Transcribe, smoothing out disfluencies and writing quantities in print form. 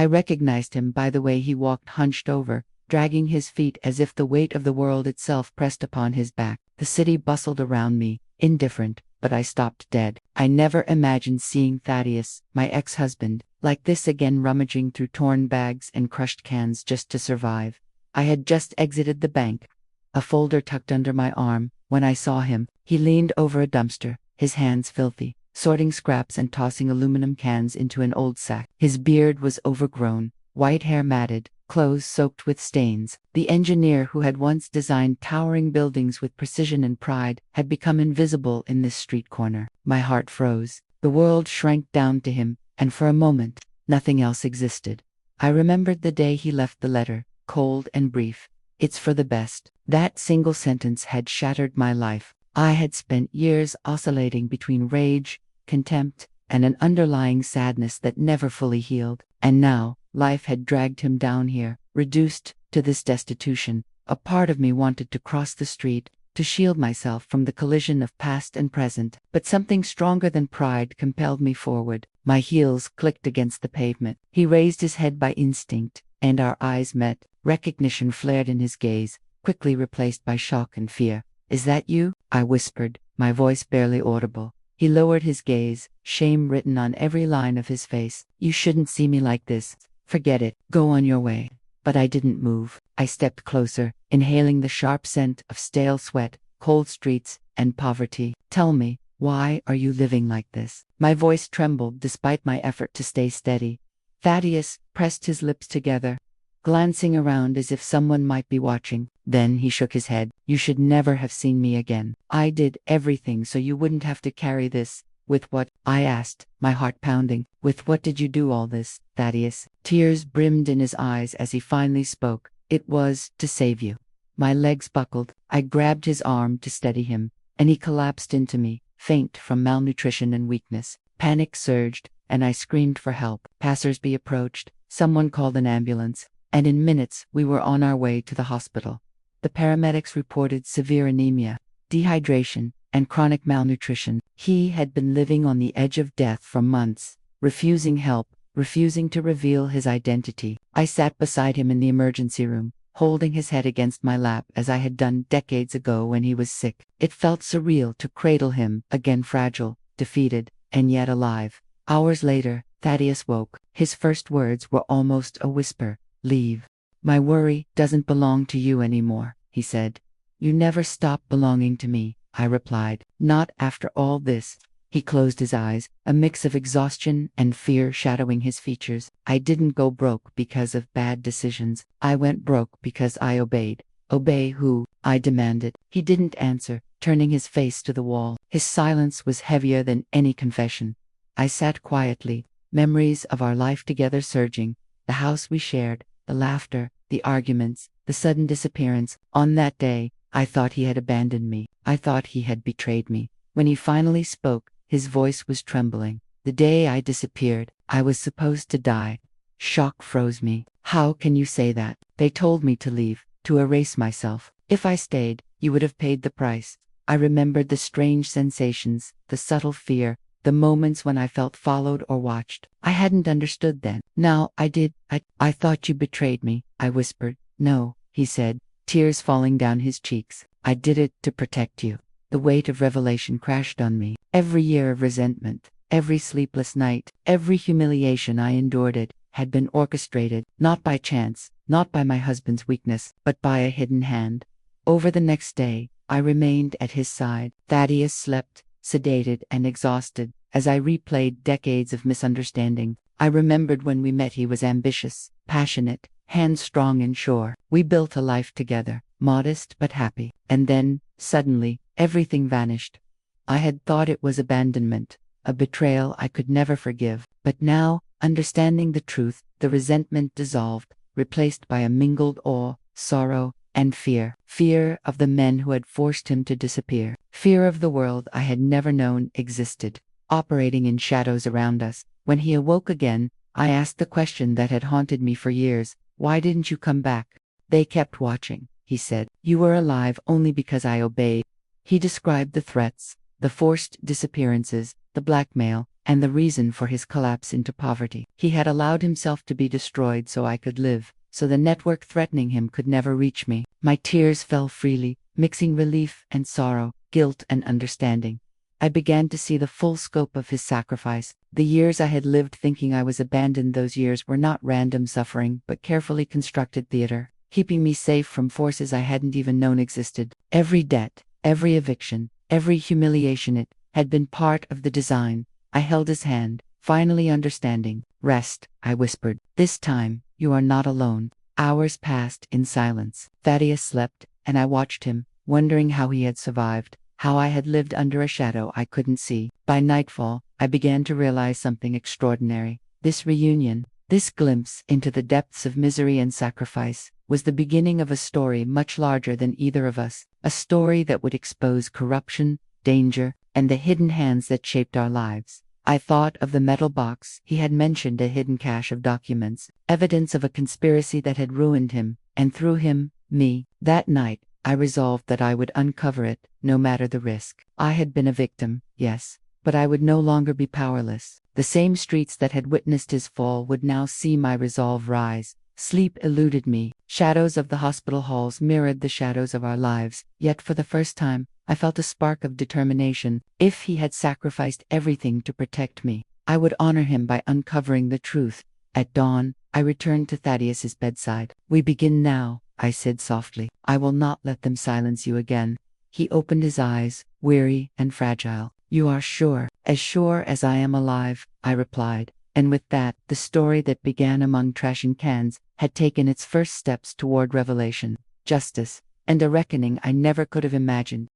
I recognized him by the way he walked hunched over, dragging his feet as if the weight of the world itself pressed upon his back. The city bustled around me, indifferent, but I stopped dead. I never imagined seeing Thaddeus, my ex-husband, like this again, rummaging through torn bags and crushed cans just to survive. I had just exited the bank, a folder tucked under my arm, when I saw him. He leaned over a dumpster, his hands filthy, sorting scraps and tossing aluminum cans into an old sack. His beard was overgrown, white hair matted, clothes soaked with stains. The engineer who had once designed towering buildings with precision and pride had become invisible in this street corner. My heart froze. The world shrank down to him, and for a moment, nothing else existed. I remembered the day he left the letter, cold and brief. "It's for the best." That single sentence had shattered my life. I had spent years oscillating between rage, contempt, and an underlying sadness that never fully healed. And now, life had dragged him down here, reduced to this destitution. A part of me wanted to cross the street, to shield myself from the collision of past and present, but something stronger than pride compelled me forward. My heels clicked against the pavement. He raised his head by instinct, and our eyes met. Recognition flared in his gaze, quickly replaced by shock and fear. "Is that you?" I whispered, my voice barely audible. He lowered his gaze, shame written on every line of his face. "You shouldn't see me like this. Forget it. Go on your way." But I didn't move. I stepped closer, inhaling the sharp scent of stale sweat, cold streets, and poverty. "Tell me, why are you living like this?" My voice trembled despite my effort to stay steady. Thaddeus pressed his lips together, glancing around as if someone might be watching. Then he shook his head. "You should never have seen me again. I did everything so you wouldn't have to carry this." "With what?" I asked, my heart pounding. "With what did you do all this, Thaddeus?" Tears brimmed in his eyes as he finally spoke. "It was to save you." My legs buckled. I grabbed his arm to steady him, and he collapsed into me, faint from malnutrition and weakness. Panic surged, and I screamed for help. Passersby approached. Someone called an ambulance, and in minutes we were on our way to the hospital. The paramedics reported severe anemia, dehydration, and chronic malnutrition. He had been living on the edge of death for months, refusing help, refusing to reveal his identity. I sat beside him in the emergency room, holding his head against my lap as I had done decades ago when he was sick. It felt surreal to cradle him, again fragile, defeated, and yet alive. Hours later, Thaddeus woke. His first words were almost a whisper. "Leave. My worry doesn't belong to you anymore," he said. "You never stopped belonging to me," I replied. "Not after all this." He closed his eyes, a mix of exhaustion and fear shadowing his features. "I didn't go broke because of bad decisions. I went broke because I obeyed." "Obey who?" I demanded. He didn't answer, turning his face to the wall. His silence was heavier than any confession. I sat quietly, memories of our life together surging, the house we shared, the laughter, the arguments, the sudden disappearance. On that day, I thought he had abandoned me. I thought he had betrayed me. When he finally spoke, his voice was trembling. "The day I disappeared, I was supposed to die." Shock froze me. "How can you say that? They told me to leave, to erase myself. If I stayed, you would have paid the price." I remembered the strange sensations, the subtle fear, the moments when I felt followed or watched. I hadn't understood then. Now I did. I thought you betrayed me," I whispered. "No," he said, tears falling down his cheeks. "I did it to protect you." The weight of revelation crashed on me. Every year of resentment, every sleepless night, every humiliation I endured had been orchestrated, not by chance, not by my husband's weakness, but by a hidden hand. Over the next day, I remained at his side. Thaddeus slept, sedated and exhausted, as I replayed decades of misunderstanding. I remembered when we met he was ambitious, passionate, hand-strong and sure. We built a life together, modest but happy. And then, suddenly, everything vanished. I had thought it was abandonment, a betrayal I could never forgive. But now, understanding the truth, the resentment dissolved, replaced by a mingled awe, sorrow, and fear. Fear of the men who had forced him to disappear. Fear of the world I had never known existed, operating in shadows around us. When he awoke again, I asked the question that had haunted me for years. "Why didn't you come back?" "They kept watching," he said. "You were alive only because I obeyed." He described the threats, the forced disappearances, the blackmail, and the reason for his collapse into poverty. He had allowed himself to be destroyed so I could live, so the network threatening him could never reach me. My tears fell freely, mixing relief and sorrow, guilt and understanding. I began to see the full scope of his sacrifice. The years I had lived thinking I was abandoned, those years were not random suffering, but carefully constructed theater, keeping me safe from forces I hadn't even known existed. Every debt, every eviction, every humiliation, it had been part of the design. I held his hand, finally understanding. Rest, I whispered. This time, you are not alone. Hours passed in silence. Thaddeus slept, and I watched him, wondering how he had survived, how I had lived under a shadow I couldn't see. By nightfall, I began to realize something extraordinary. This reunion, this glimpse into the depths of misery and sacrifice, was the beginning of a story much larger than either of us, a story that would expose corruption, danger, and the hidden hands that shaped our lives. I thought of the metal box. He had mentioned a hidden cache of documents, evidence of a conspiracy that had ruined him, and through him, me. That night, I resolved that I would uncover it, no matter the risk. I had been a victim, yes, but I would no longer be powerless. The same streets that had witnessed his fall would now see my resolve rise. Sleep eluded me. Shadows of the hospital halls mirrored the shadows of our lives, yet for the first time, I felt a spark of determination. If he had sacrificed everything to protect me, I would honor him by uncovering the truth. At dawn, I returned to Thaddeus's bedside. We begin now, I said softly. I will not let them silence you again. He opened his eyes, weary and fragile. You are sure? As sure as I am alive, I replied. And with that, the story that began among trash and cans had taken its first steps toward revelation, justice, and a reckoning I never could have imagined.